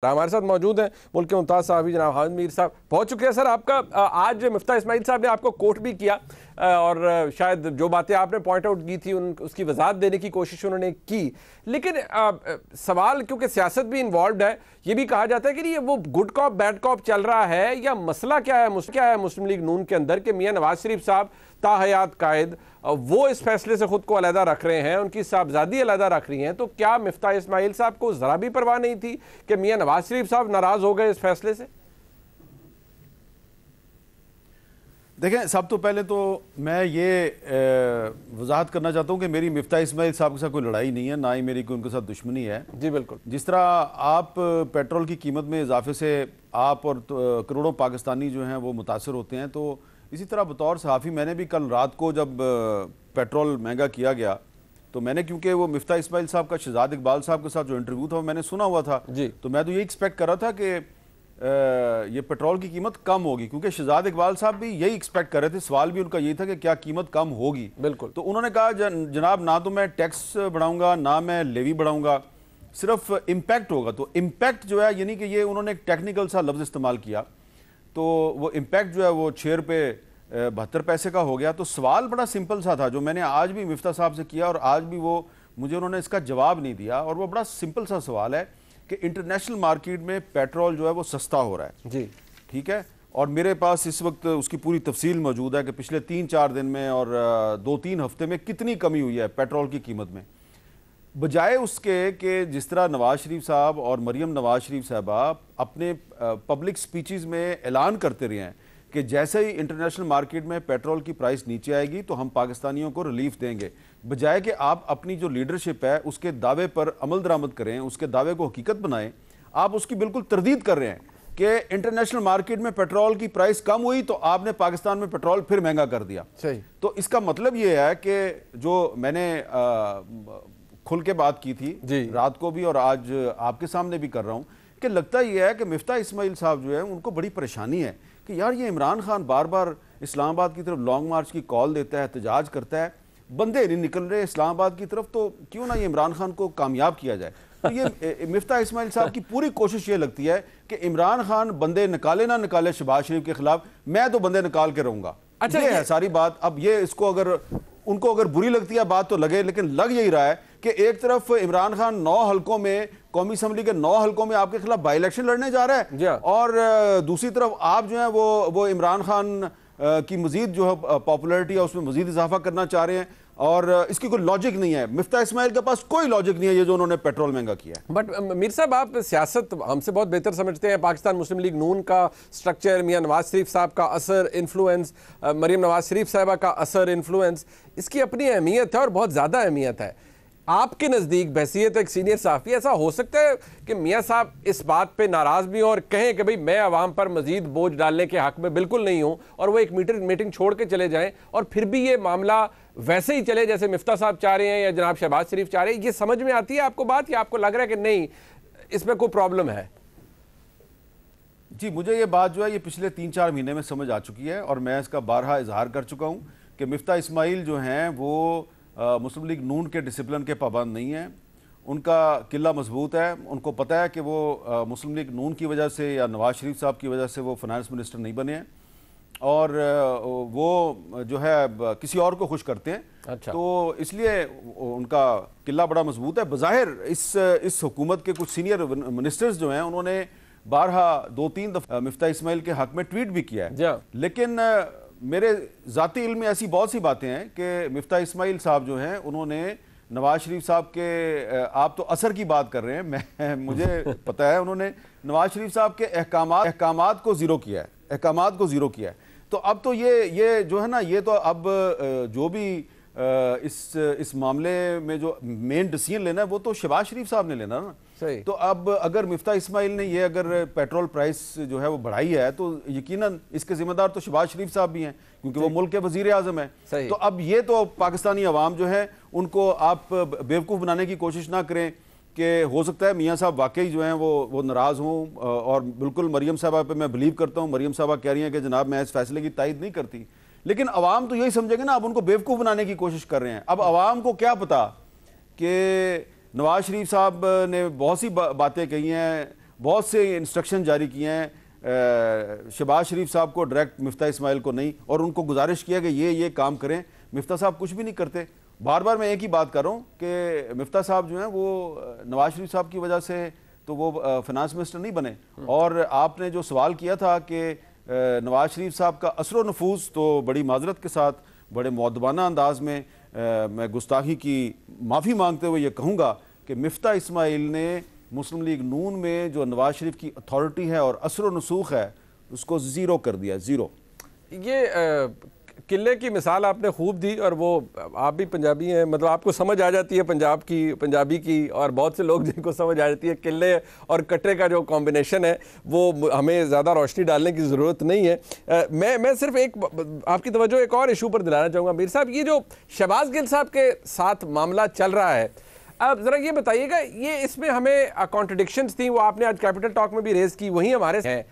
हमारे साथ मौजूद हैं मुल्क के मुमताज़ सहाफ़ी जनाब हामिद मीर साहब पहुंच चुके हैं। सर, आपका आज मिफ्ता इस्माइल साहब ने आपको कोट भी किया और शायद जो बातें आपने पॉइंट आउट की थी उसकी वजाहत देने की कोशिश उन्होंने की, लेकिन सवाल क्योंकि सियासत भी इन्वॉल्व है, ये भी कहा जाता है कि ये वो गुड कॉप बैड कॉप चल रहा है या मसला क्या है मुस्लिम लीग नून के अंदर कि मियां नवाज शरीफ साहब ताहयात कायद वो इस फैसले से खुद को अलहदा रख रहे हैं, उनकी साहबजादी अलहदा रख रही हैं। तो क्या मिफ्ता इस्माइल साहब को जरा भी परवाह नहीं थी कि मियां नवाज शरीफ साहब नाराज हो गए इस फैसले से? देखें, सब तो पहले तो मैं ये वजाहत करना चाहता हूँ कि मेरी मिफ्ता इस्माइल साहब के साथ कोई लड़ाई नहीं है, ना ही मेरी कोई उनके साथ दुश्मनी है। जी बिल्कुल। जिस तरह आप पेट्रोल की कीमत में इजाफे से आप और करोड़ों पाकिस्तानी जो हैं वो मुतासर होते हैं, तो इसी तरह बतौर सहाफ़ी मैंने भी कल रात को जब पेट्रोल महंगा किया गया तो मैंने, क्योंकि वो मिफ्ता इस्माइल साहब का शहजाद इकबाल साहब के साथ जो इंटरव्यू था मैंने सुना हुआ था जी, तो मैं तो ये एक्सपेक्ट कर रहा था कि ये पेट्रोल की कीमत कम होगी, क्योंकि शहजाद इकबाल साहब भी यही एक्सपेक्ट कर रहे थे। सवाल भी उनका यही था कि क्या कीमत कम होगी। बिल्कुल। तो उन्होंने कहा जनाब, ना तो मैं टैक्स बढ़ाऊंगा ना मैं लेवी बढ़ाऊंगा, सिर्फ इम्पैक्ट होगा। तो इम्पैक्ट जो है, यानी कि ये उन्होंने एक टेक्निकल सा लफ्ज़ इस्तेमाल किया, तो वो इम्पैक्ट जो है वो 6 रुपये 72 पैसे का हो गया। तो सवाल बड़ा सिंपल सा था जो मैंने आज भी मिफ्ता साहब से किया और आज भी वो मुझे उन्होंने इसका जवाब नहीं दिया, और वो बड़ा सिंपल सा सवाल है कि इंटरनेशनल मार्केट में पेट्रोल जो है वो सस्ता हो रहा है जी, ठीक है, और मेरे पास इस वक्त उसकी पूरी तफसील मौजूद है कि पिछले 3-4 दिन में और 2-3 हफ्ते में कितनी कमी हुई है पेट्रोल की कीमत में, बजाय उसके कि जिस तरह नवाज शरीफ साहब और मरियम नवाज शरीफ साहबा अपने पब्लिक स्पीचेस में ऐलान करते रहे हैं कि जैसे ही इंटरनेशनल मार्केट में पेट्रोल की प्राइस नीचे आएगी तो हम पाकिस्तानियों को रिलीफ देंगे, बजाय कि आप अपनी जो लीडरशिप है उसके दावे पर अमल दरामद करें, उसके दावे को हकीकत बनाएं, आप उसकी बिल्कुल तरदीद कर रहे हैं कि इंटरनेशनल मार्केट में पेट्रोल की प्राइस कम हुई तो आपने पाकिस्तान में पेट्रोल फिर महंगा कर दिया। सही। तो इसका मतलब ये है कि जो मैंने खुल के बात की थी रात को भी और आज आपके सामने भी कर रहा हूं कि लगता यह है कि मिफ्ता इस्माइल साहब जो है उनको बड़ी परेशानी है कि यार ये इमरान खान बार बार इस्लामाबाद की तरफ लॉन्ग मार्च की कॉल देता है, एहतजाज करता है, बंदे नहीं निकल रहे इस्लामाबाद की तरफ, तो क्यों ना ये इमरान खान को कामयाब किया जाए। तो ये मिफ्ता इस्माइल साहब की पूरी कोशिश ये लगती है कि इमरान खान बंदे निकाले ना निकाले शहबाज शरीफ के खिलाफ, मैं तो बंदे निकाल के रहूंगा। अच्छा, ये है सारी बात। अब ये इसको अगर उनको अगर बुरी लगती है बात तो लगे, लेकिन लग यही रहा है कि एक तरफ इमरान खान 9 हलकों में, कौमी असम्बली के 9 हलकों में आपके खिलाफ बाई इलेक्शन लड़ने जा रहा है, और दूसरी तरफ आप जो है वो इमरान खान की मजीद जो है पॉपुलैरिटी है उसमें मजीद इजाफा करना चाह रहे हैं, और इसकी कोई लॉजिक नहीं है। मिफ्ता इस्माइल के पास कोई लॉजिक नहीं है ये जो उन्होंने पेट्रोल महंगा किया है। बट मीर साहब, आप सियासत हमसे बहुत बेहतर समझते हैं। पाकिस्तान मुस्लिम लीग नून का स्ट्रक्चर, मियां नवाज शरीफ साहब का असर, इन्फ्लुएंस, मरियम नवाज शरीफ साहबा का असर, इन्फ्लुएंस, इसकी अपनी अहमियत है और बहुत ज़्यादा अहमियत है। आपके नज़दीक बहसीयत एक सीनियर सहाफ़ी ऐसा हो सकता है कि मियाँ साहब इस बात पे नाराज़ भी हों और कहें कि भाई मैं अवाम पर मजीद बोझ डालने के हक़ में बिल्कुल नहीं हूँ, और वो एक मीटिंग छोड़ के चले जाएं और फिर भी ये मामला वैसे ही चले जैसे मिफ्ता साहब चाह रहे हैं या जनाब शहबाज शरीफ चाह रहे हैं? ये समझ में आती है आपको बात, या आपको लग रहा है कि नहीं इसमें कोई प्रॉब्लम है? जी, मुझे ये बात जो है ये पिछले 3-4 महीने में समझ आ चुकी है, और मैं इसका बारहा इजहार कर चुका हूँ कि मिफ्ता इस्माइल जो हैं वो मुस्लिम लीग नून के डिसिप्लिन के पाबंद नहीं हैं। उनका किला मजबूत है, उनको पता है कि वो मुस्लिम लीग नून की वजह से या नवाज शरीफ साहब की वजह से वो फाइनेंस मिनिस्टर नहीं बने हैं, और वो जो है किसी और को खुश करते हैं। अच्छा। तो इसलिए उनका किला बड़ा मजबूत है। बज़ाहिर इस हुकूमत के कुछ सीनियर मिनिस्टर्स जो हैं उन्होंने बारहा 2-3 दफ़ा मिफ्ता इस्माइल के हक में ट्वीट भी किया है, लेकिन मेरे ज़ाती इल्म में ऐसी बहुत सी बातें हैं कि मिफ्ता इस्माइल साहब जो हैं उन्होंने नवाज शरीफ साहब के, आप तो असर की बात कर रहे हैं, मुझे पता है उन्होंने नवाज शरीफ साहब के अहकामात को ज़ीरो किया है, अहकामात को ज़ीरो किया है। तो अब तो ये जो है ना, ये तो अब जो भी इस मामले में जो मेन डिसीजन लेना है वो तो शहबाज शरीफ साहब ने लेना ना। सही। तो अब अगर मिफ्ता इस्माइल ने ये अगर पेट्रोल प्राइस जो है वो बढ़ाई है तो यकीनन इसके जिम्मेदार तो शहबाज शरीफ साहब भी हैं, क्योंकि वो मुल्क के वजीर आजम है। तो अब ये तो पाकिस्तानी अवाम जो है उनको आप बेवकूफ़ बनाने की कोशिश ना करें कि हो सकता है मियाँ साहब वाकई जो हैं वो नाराज़ हों, और बिल्कुल मरियम साहबा पे मैं बिलीव करता हूँ, मरियम साहबा कह रही हैं कि जनाब मैं इस फैसले की तायद नहीं करती, लेकिन अवाम तो यही समझेंगे ना, अब उनको बेवकूफ़ बनाने की कोशिश कर रहे हैं। अब अवाम को क्या पता कि नवाज शरीफ साहब ने बहुत सी बातें कही हैं बहुत से इंस्ट्रक्शन जारी किए हैं शहबाज शरीफ साहब को डायरेक्ट, मिफ्ता इस्माइल को नहीं, और उनको गुजारिश किया कि ये काम करें। मिफ्ता साहब कुछ भी नहीं करते। बार बार मैं एक ही बात कर रहा हूँ कि मिफ्ता साहब जो हैं वो नवाज शरीफ साहब की वजह से तो वो फिनांस मिनिस्टर नहीं बने। और आपने जो सवाल किया था कि नवाज शरीफ साहब का असर व नफूज, तो बड़ी माजरत के साथ बड़े मुअद्दबाना अंदाज में मैं गुस्ताखी की माफ़ी मांगते हुए ये कहूँगा कि मिफ्ता इस्माइल ने मुस्लिम लीग नून में जो नवाज शरीफ की अथॉरिटी है और असर व नसूख है उसको ज़ीरो कर दिया, ज़ीरो। ये किले की मिसाल आपने खूब दी, और वो आप भी पंजाबी हैं, मतलब आपको समझ आ जाती है पंजाबी की, और बहुत से लोग जिनको समझ आ जाती है। किले और कटरे का जो कॉम्बिनेशन है वो हमें ज़्यादा रोशनी डालने की ज़रूरत नहीं है। मैं सिर्फ आपकी तवज्जो एक और इशू पर दिलाना चाहूँगा मीर साहब, ये जो शहबाज गिल साहब के साथ मामला चल रहा है, अब ज़रा ये बताइएगा, ये इसमें हमें कॉन्ट्रडिक्शंस थी, वो आपने आज कैपिटल टॉक में भी रेज़ की, वहीं हमारे हैं।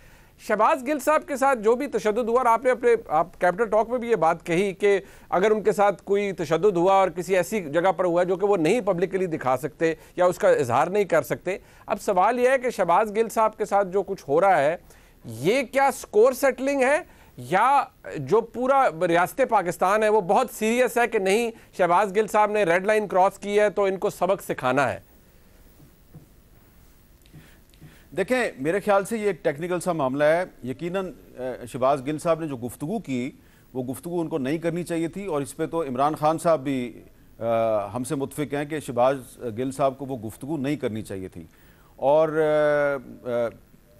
शहबाज गिल साहब के साथ जो भी तशद्दुद हुआ, और आपने आप कैपिटल टॉक में भी ये बात कही कि अगर उनके साथ कोई तशद्दुद हुआ और किसी ऐसी जगह पर हुआ जो कि वो नहीं पब्लिकली दिखा सकते या उसका इजहार नहीं कर सकते, अब सवाल यह है कि शहबाज गिल साहब के साथ जो कुछ हो रहा है, ये क्या स्कोर सेटलिंग है, या जो पूरा रियासत पाकिस्तान है वो बहुत सीरियस है कि नहीं, शहबाज गिल साहब ने रेड लाइन क्रॉस की है तो इनको सबक सिखाना है? देखें, मेरे ख्याल से ये एक टेक्निकल सा मामला है। यकीनन शहबाज गिल साहब ने जो गुफ्तगू की, वो गुफ्तगू उनको नहीं करनी चाहिए थी, और इस पर तो इमरान खान साहब भी हमसे मुत्फिक हैं कि शहबाज गिल साहब को वो गुफ्तगू नहीं करनी चाहिए थी। और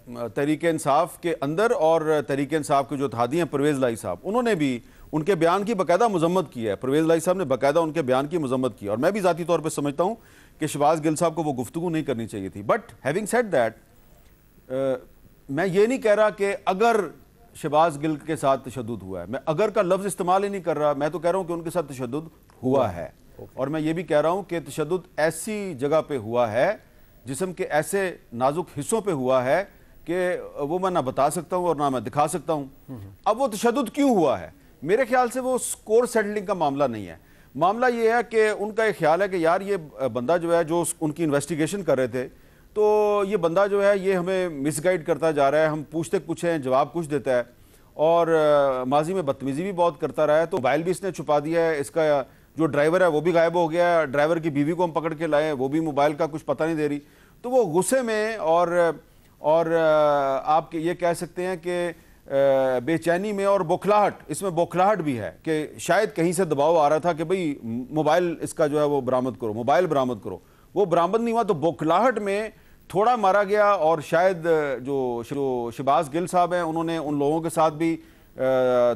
तहरीक इंसाफ के अंदर और तहरीक इंसाफ के जो इत्तेहादी हैं परवेज़ लाई साहब, उन्होंने भी उनके बयान की बाकायदा मजम्मत की है। परवेज़ लाई साहब ने बाकायदा उनके बयान की मजम्मत की, और मैं भी ज़ाती तौर पर समझता हूँ कि शहबाज गिल साहब को वो गुफ्तगू नहीं करनी चाहिए थी। बट हैविंग सेड दैट, मैं ये नहीं कह रहा कि अगर शहबाज गिल के साथ तशद्दुद हुआ है, मैं अगर का लफ्ज़ इस्तेमाल ही नहीं कर रहा, मैं तो कह रहा हूँ कि उनके साथ तशद्दुद हुआ है। और मैं ये भी कह रहा हूँ कि तशद्दुद ऐसी जगह पे हुआ है, जिस्म के ऐसे नाजुक हिस्सों पे हुआ है कि वो मैं ना बता सकता हूँ और ना मैं दिखा सकता हूँ। अब वो तशद्दुद क्यों हुआ है, मेरे ख्याल से वो स्कोर सेटलिंग का मामला नहीं है। मामला ये है कि उनका एक ख्याल है कि यार ये बंदा जो है, जो उनकी इन्वेस्टिगेशन कर रहे थे, तो ये बंदा जो है ये हमें मिसगाइड करता जा रहा है, हम पूछते कुछ हैं जवाब कुछ देता है, और माजी में बदतमीजी भी बहुत करता रहा है। तो मोबाइल भी इसने छुपा दिया है, इसका जो ड्राइवर है वो भी गायब हो गया, ड्राइवर की बीवी को हम पकड़ के लाए, वो भी मोबाइल का कुछ पता नहीं दे रही। तो वो गुस्से में और आप ये कह सकते हैं कि बेचैनी में और बौखलाहट, इसमें बौखलाहट भी है कि शायद कहीं से दबाव आ रहा था कि भाई मोबाइल इसका जो है वो बरामद करो, मोबाइल बरामद करो। वो बरामद नहीं हुआ, तो बौखलाहट में थोड़ा मारा गया, और शायद जो शहबाज गिल साहब हैं उन्होंने उन लोगों के साथ भी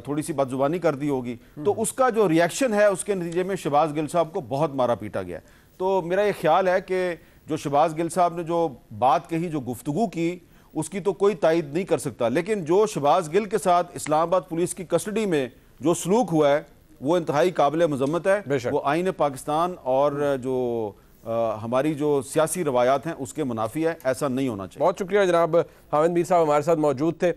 थोड़ी सी बदजुबानी कर दी होगी, तो उसका जो रिएक्शन है उसके नतीजे में शहबाज गिल साहब को बहुत मारा पीटा गया। तो मेरा ये ख्याल है कि जो शहबाज गिल साहब ने जो बात कही, जो गुफ्तगू की, उसकी तो कोई तायद नहीं कर सकता, लेकिन जो शहबाज गिल के साथ इस्लामाबाद पुलिस की कस्टडी में जो सलूक हुआ है वो इंतहाई काबिल मजम्मत है। वो आईन पाकिस्तान और जो हमारी जो सियासी रवायात हैं उसके मुनाफी है, ऐसा नहीं होना चाहिए। बहुत शुक्रिया जनाब हामिद मीर साहब हमारे साथ मौजूद थे।